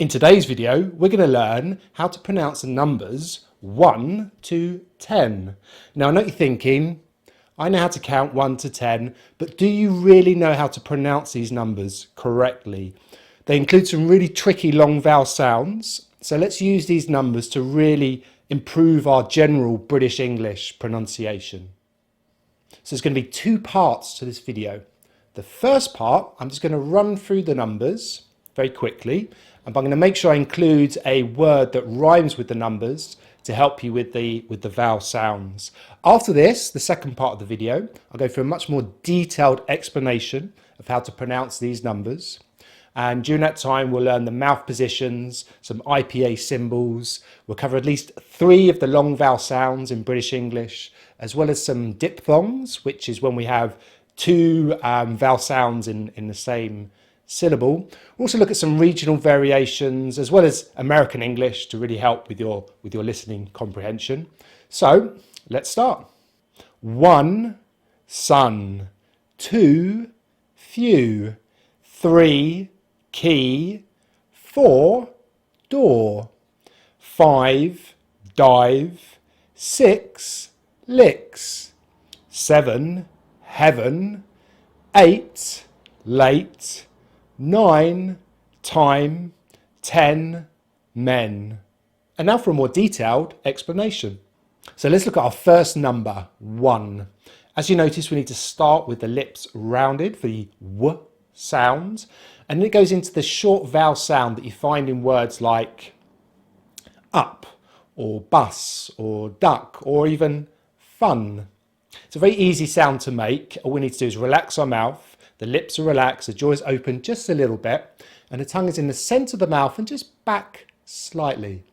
In today's video, we're going to learn how to pronounce the numbers 1 to 10. Now, I know you're thinking, I know how to count 1 to 10, but do you really know how to pronounce these numbers correctly? They include some really tricky long vowel sounds, so let's use these numbers to really improve our general British English pronunciation. So there's going to be two parts to this video. The first part, I'm just going to run through the numbers very quickly, and I'm going to make sure I include a word that rhymes with the numbers to help you with the vowel sounds. After this, the second part of the video, I'll go through a much more detailed explanation of how to pronounce these numbers. And during that time, we'll learn the mouth positions, some IPA symbols. We'll cover at least 3 of the long vowel sounds in British English, as well as some diphthongs, which is when we have 2 vowel sounds in the same syllable. We'll also look at some regional variations, as well as American English to really help with your listening comprehension. So let's start. 1, sun. 2, few. 3, key. 4, door. 5, dive. 6, licks. 7, heaven. 8, late. 9, time. 10, men. And now for a more detailed explanation. So let's look at our first number, 1. As you notice, we need to start with the lips rounded for the W sound, and then it goes into the short vowel sound that you find in words like up, or bus, or duck, or even fun. It's a very easy sound to make. All we need to do is relax our mouth. The lips are relaxed, the jaw is open just a little bit, and the tongue is in the centre of the mouth and just back slightly.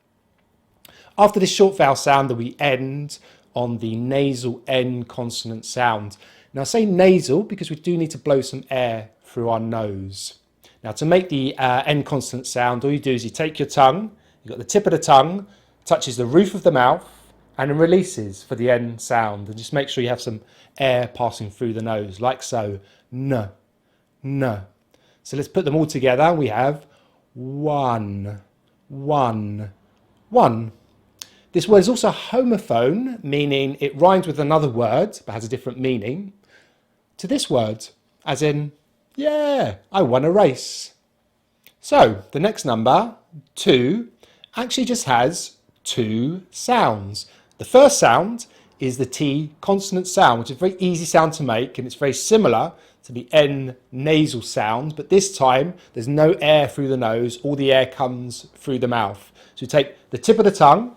After this short vowel sound, we end on the nasal N consonant sound. Now I say nasal because we do need to blow some air through our nose. Now to make the N consonant sound, all you do is you take your tongue, you've got the tip of the tongue, touches the roof of the mouth, and then releases for the N sound. And just make sure you have some air passing through the nose, like so. N, n. So let's put them all together. We have 1, 1, 1. This word is also a homophone, meaning it rhymes with another word, but has a different meaning to this word, as in, yeah, I won a race. So the next number, 2, actually just has 2 sounds. The first sound is the T consonant sound, which is a very easy sound to make, and it's very similar to the N nasal sound, but this time there's no air through the nose, all the air comes through the mouth. So we take the tip of the tongue,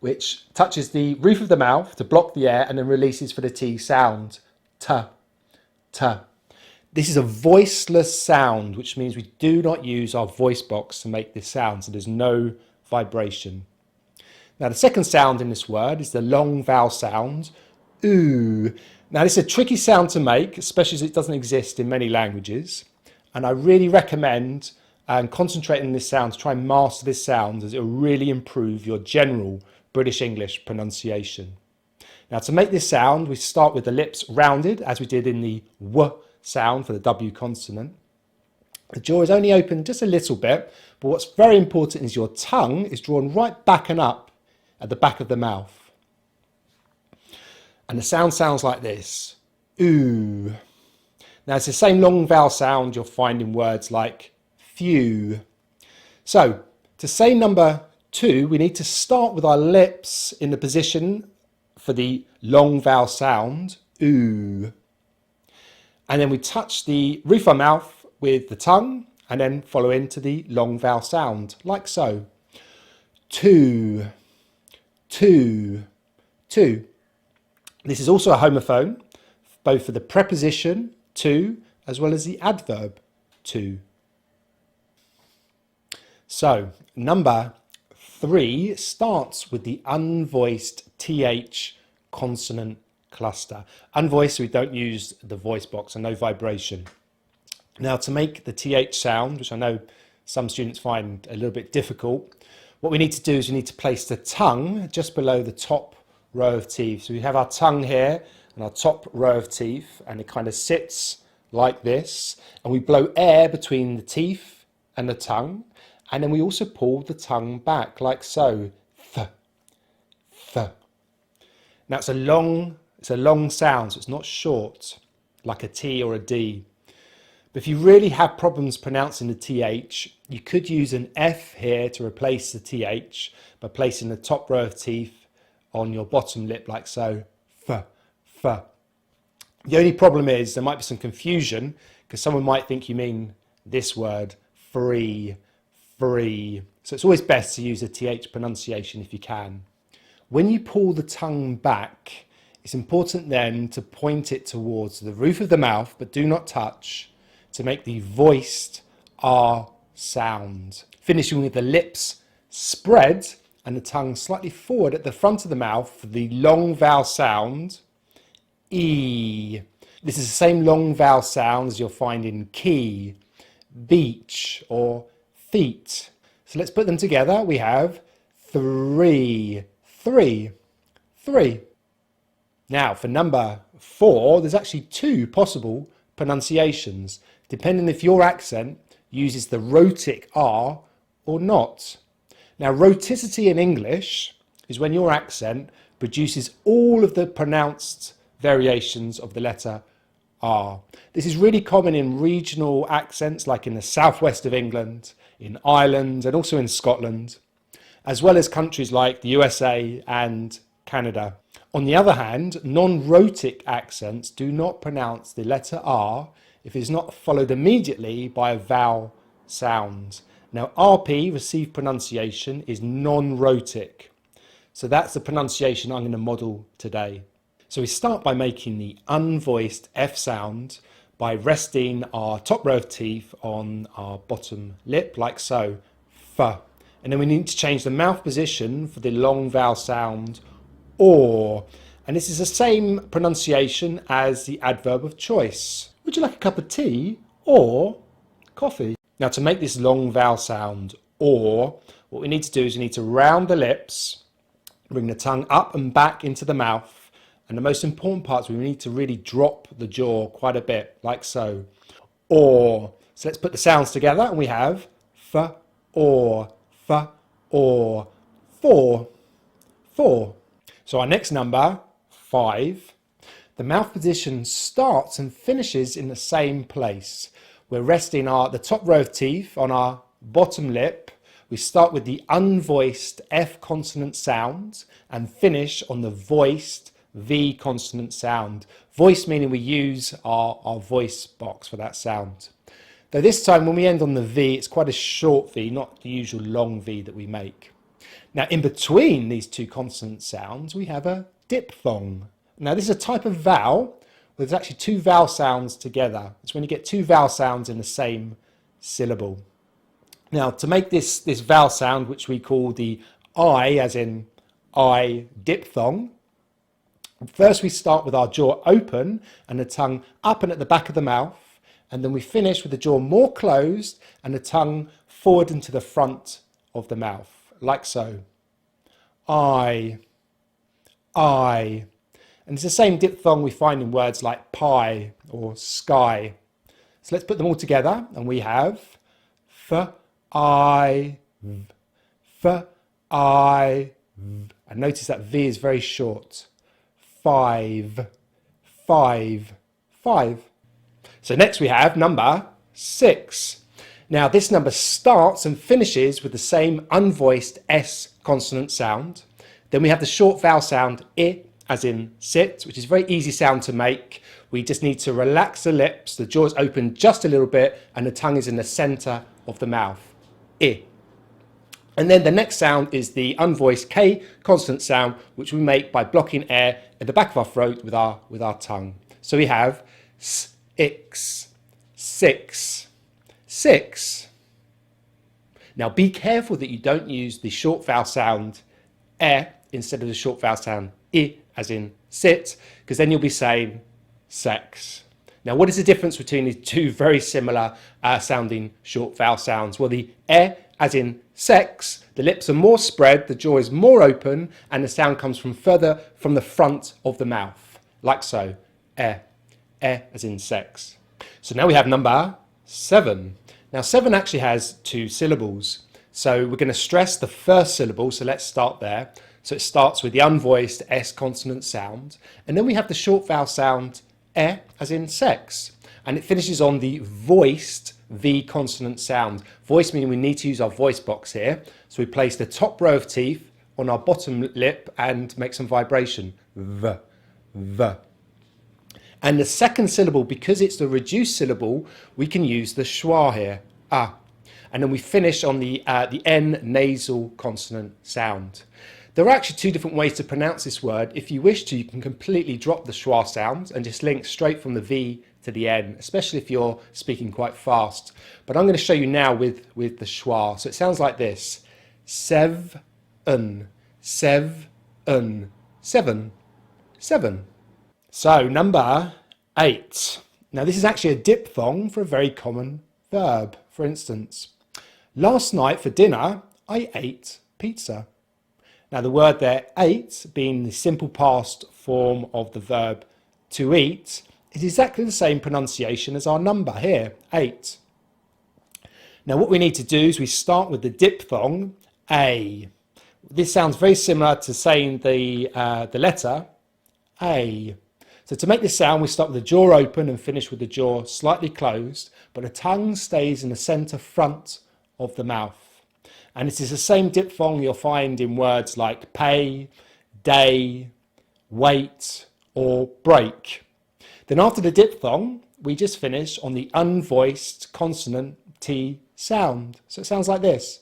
which touches the roof of the mouth to block the air, and then releases for the T sound, T, T. This is a voiceless sound, which means we do not use our voice box to make this sound, so there's no vibration. Now the second sound in this word is the long vowel sound, oo. Now this is a tricky sound to make, especially as it doesn't exist in many languages. And I really recommend concentrating on this sound to try and master this sound, as it will really improve your general British English pronunciation. Now to make this sound, we start with the lips rounded, as we did in the W sound for the W consonant. The jaw is only open just a little bit, but what's very important is your tongue is drawn right back and up at the back of the mouth. And the sound sounds like this, ooh. Now it's the same long vowel sound you'll find in words like few. So to say number 2, we need to start with our lips in the position for the long vowel sound, ooh. And then we touch the roof of our mouth with the tongue, and then follow into the long vowel sound, like so. 2, 2, 2. This is also a homophone, both for the preposition to as well as the adverb to. So number 3 starts with the unvoiced TH consonant cluster. Unvoiced, we don't use the voice box and no vibration. Now to make the TH sound, which I know some students find a little bit difficult, what we need to do is we need to place the tongue just below the top row of teeth. So we have our tongue here and our top row of teeth, and it kind of sits like this, and we blow air between the teeth and the tongue. And then we also pull the tongue back like so. Th, th. Now it's a long sound, so it's not short, like a T or a D. But if you really have problems pronouncing the TH, you could use an F here to replace the TH by placing the top row of teeth on your bottom lip like so. F, f. The only problem is there might be some confusion because someone might think you mean this word, free, free. So it's always best to use a TH pronunciation if you can. When you pull the tongue back, it's important then to point it towards the roof of the mouth, but do not touch, to make the voiced R sound. Finishing with the lips spread and the tongue slightly forward at the front of the mouth for the long vowel sound, E. This is the same long vowel sound as you'll find in key, beach, or feet. So let's put them together. We have three, three, three. Now for number 4, there's actually 2 possible pronunciations, depending if your accent uses the rhotic R or not. Now, rhoticity in English is when your accent produces all of the pronounced variations of the letter R. This is really common in regional accents like in the southwest of England, in Ireland and also in Scotland, as well as countries like the USA and Canada. On the other hand, non-rhotic accents do not pronounce the letter R if it is not followed immediately by a vowel sound. Now, RP, received pronunciation, is non-rhotic. So that's the pronunciation I'm going to model today. So we start by making the unvoiced F sound by resting our top row of teeth on our bottom lip, like so, F. And then we need to change the mouth position for the long vowel sound, or. And this is the same pronunciation as the adverb of choice. Would you like a cup of tea or coffee? Now, to make this long vowel sound, or, what we need to do is we need to round the lips, bring the tongue up and back into the mouth, and the most important part is we need to really drop the jaw quite a bit, like so. Or. So let's put the sounds together, and we have f, or, four. So our next number, 5, the mouth position starts and finishes in the same place. We're resting the top row of teeth on our bottom lip. We start with the unvoiced F consonant sound and finish on the voiced V consonant sound. Voice meaning we use our voice box for that sound. Though this time when we end on the V, it's quite a short V, not the usual long V that we make. Now, in between these 2 consonant sounds, we have a diphthong. Now, this is a type of vowel where there's actually 2 vowel sounds together. It's when you get 2 vowel sounds in the same syllable. Now, to make this vowel sound, which we call the I, as in I diphthong, first we start with our jaw open and the tongue up and at the back of the mouth, and then we finish with the jaw more closed and the tongue forward into the front of the mouth, like so. I. And it's the same diphthong we find in words like pie or sky. So let's put them all together, and we have f, I, v, f, I, v. And notice that V is very short. 5. So next we have number 6. Now this number starts and finishes with the same unvoiced S consonant sound. Then we have the short vowel sound I, as in sit, which is a very easy sound to make. We just need to relax the lips, the jaw is open just a little bit, and the tongue is in the center of the mouth. I. And then the next sound is the unvoiced K consonant sound, which we make by blocking air at the back of our throat with our tongue. So we have six. Now be careful that you don't use the short vowel sound e instead of the short vowel sound I, as in sit, because then you'll be saying sex. Now, what is the difference between these 2 very similar sounding short vowel sounds? Well, the e, as in sex, the lips are more spread, the jaw is more open, and the sound comes from further from the front of the mouth, like so. E, as in sex. So now we have number 7. Now 7 actually has 2 syllables. So we're going to stress the first syllable, so let's start there. So it starts with the unvoiced S consonant sound, and then we have the short vowel sound E, as in sex, and it finishes on the voiced V consonant sound. Voice meaning we need to use our voice box here. So we place the top row of teeth on our bottom lip and make some vibration. V, V. And the second syllable, because it's the reduced syllable, we can use the schwa here, ah. And then we finish on the N nasal consonant sound. There are actually 2 different ways to pronounce this word. If you wish to, you can completely drop the schwa sound and just link straight from the V to the N, especially if you're speaking quite fast. But I'm going to show you now with the schwa. So it sounds like this. Sev-un, sev-un, 7, 7. So number 8. Now this is actually a diphthong for a very common verb. For instance, last night for dinner, I ate pizza. Now the word there, ate, being the simple past form of the verb to eat, is exactly the same pronunciation as our number here, 8. Now what we need to do is we start with the diphthong, A. This sounds very similar to saying the letter A. So to make this sound, we start with the jaw open and finish with the jaw slightly closed, but the tongue stays in the centre front of the mouth. And it is the same diphthong you'll find in words like pay, day, wait, or break. Then after the diphthong, we just finish on the unvoiced consonant T sound. So it sounds like this.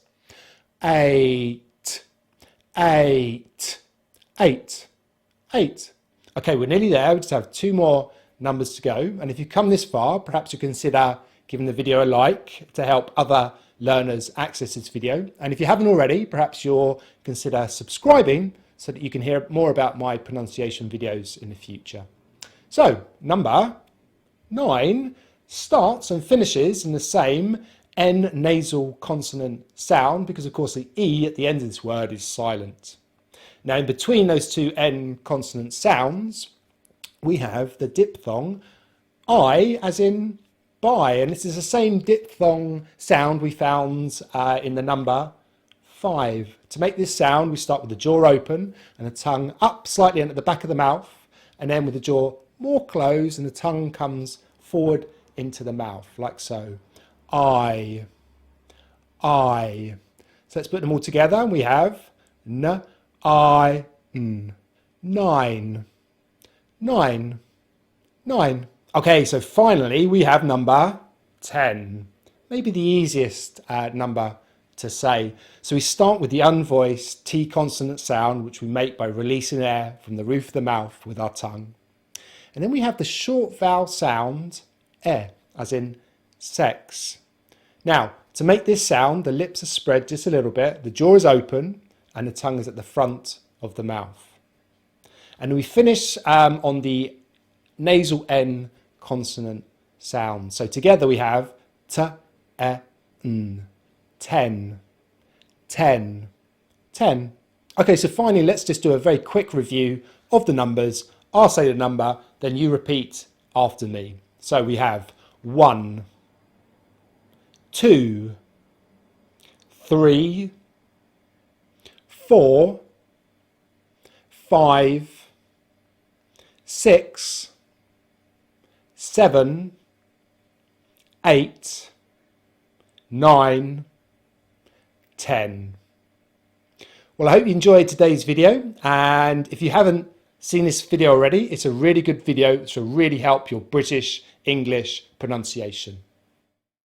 8, 8, 8, 8. Okay, we're nearly there. We just have 2 more numbers to go. And if you've come this far, perhaps you consider giving the video a like to help other learners access this video. And if you haven't already, perhaps you'll consider subscribing so that you can hear more about my pronunciation videos in the future. So, number 9 starts and finishes in the same N nasal consonant sound because, of course, the E at the end of this word is silent. Now, in between those 2 N consonant sounds, we have the diphthong I, as in by, and this is the same diphthong sound we found in the number 5. To make this sound, we start with the jaw open and the tongue up slightly and at the back of the mouth, and then with the jaw more closed and the tongue comes forward into the mouth, like so. I. So let's put them all together, and we have N, I, N. 9. 9. 9. Okay, so finally we have number 10. Maybe the easiest number to say. So we start with the unvoiced T consonant sound, which we make by releasing air from the roof of the mouth with our tongue. And then we have the short vowel sound, E, as in sex. Now, to make this sound, the lips are spread just a little bit, the jaw is open, and the tongue is at the front of the mouth. And we finish on the nasal N consonant sound. So together we have T, E, N. 10. 10. 10. Okay, so finally let's just do a very quick review of the numbers. I'll say the number, then you repeat after me. So we have 1, 2, 3, 4, 5, 6, 7, 8, 9, 10. Well, I hope you enjoyed today's video, and if you haven't seen this video already, it's a really good video to really help your British English pronunciation.